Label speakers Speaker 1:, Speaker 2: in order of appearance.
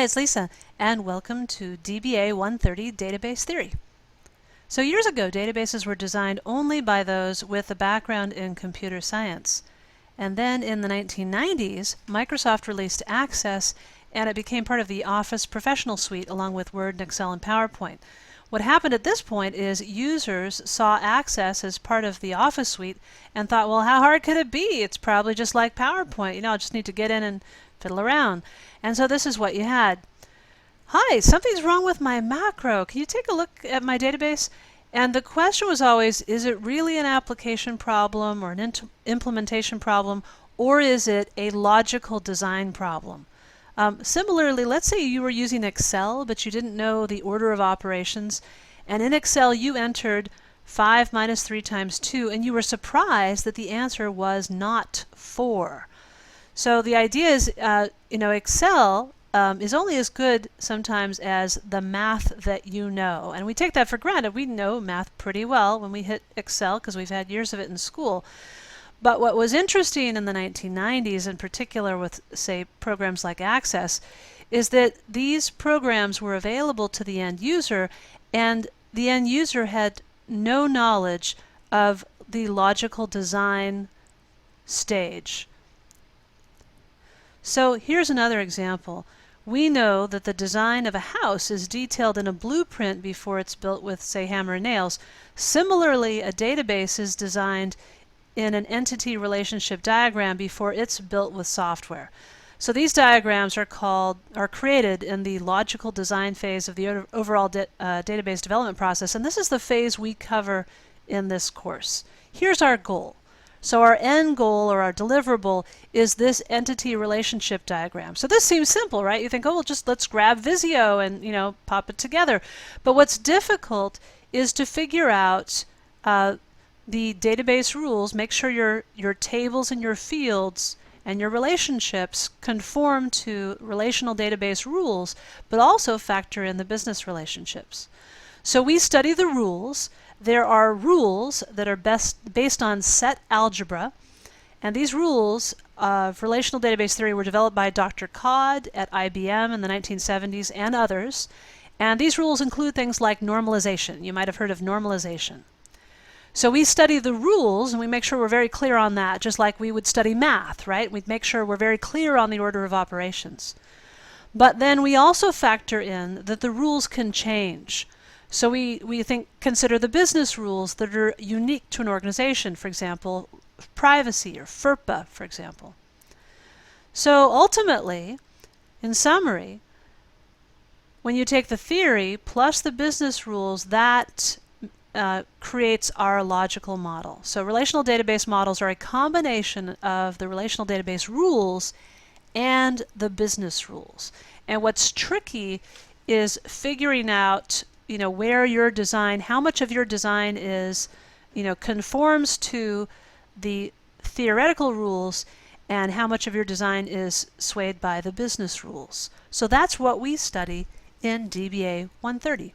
Speaker 1: Hi, it's Lisa, and welcome to DBA 130 Database Theory. So years ago, databases were designed only by those with a background in computer science. And then in the 1990s, Microsoft released Access, and it became part of the Office Professional Suite along with Word and Excel and PowerPoint. What happened at this point is users saw Access as part of the Office suite and thought, well, how hard could it be? It's probably just like PowerPoint. I just need to get in and fiddle around. And so this is what you had. Hi, something's wrong with my macro. Can you take a look at my database? And the question was always, is it really an application problem or an implementation problem, or is it a logical design problem? Similarly, let's say you were using Excel, but you didn't know the order of operations, and in Excel you entered 5 minus 3 times 2, and you were surprised that the answer was not 4. So the idea is, Excel is only as good sometimes as the math that you know. And we take that for granted. We know math pretty well when we hit Excel because we've had years of it in school. But what was interesting in the 1990s, in particular with, say, programs like Access, is that these programs were available to the end user, and the end user had no knowledge of the logical design stage. So here's another example. We know that the design of a house is detailed in a blueprint before it's built with, say, hammer and nails. Similarly, a database is designed in an entity relationship diagram before it's built with software. So these diagrams are created in the logical design phase of the overall database development process, and this is the phase we cover in this course. Here's our goal. So our end goal or our deliverable is this entity relationship diagram. So this seems simple, right? You think, oh, well, just let's grab Visio and pop it together. But what's difficult is to figure out the database rules, make sure your tables and your fields and your relationships conform to relational database rules, but also factor in the business relationships. So we study the rules. There are rules that are based on set algebra, and these rules of relational database theory were developed by Dr. Codd at IBM in the 1970s and others. And these rules include things like normalization. You might have heard of normalization. So we study the rules and we make sure we're very clear on that, just like we would study math, right? We'd make sure we're very clear on the order of operations. But then we also factor in that the rules can change. So we consider the business rules that are unique to an organization, for example, privacy or FERPA, for example. So ultimately, in summary, when you take the theory plus the business rules, that creates our logical model. So relational database models are a combination of the relational database rules and the business rules. And what's tricky is figuring out where your design, how much of your design is, conforms to the theoretical rules and how much of your design is swayed by the business rules. So that's what we study in DBA 130.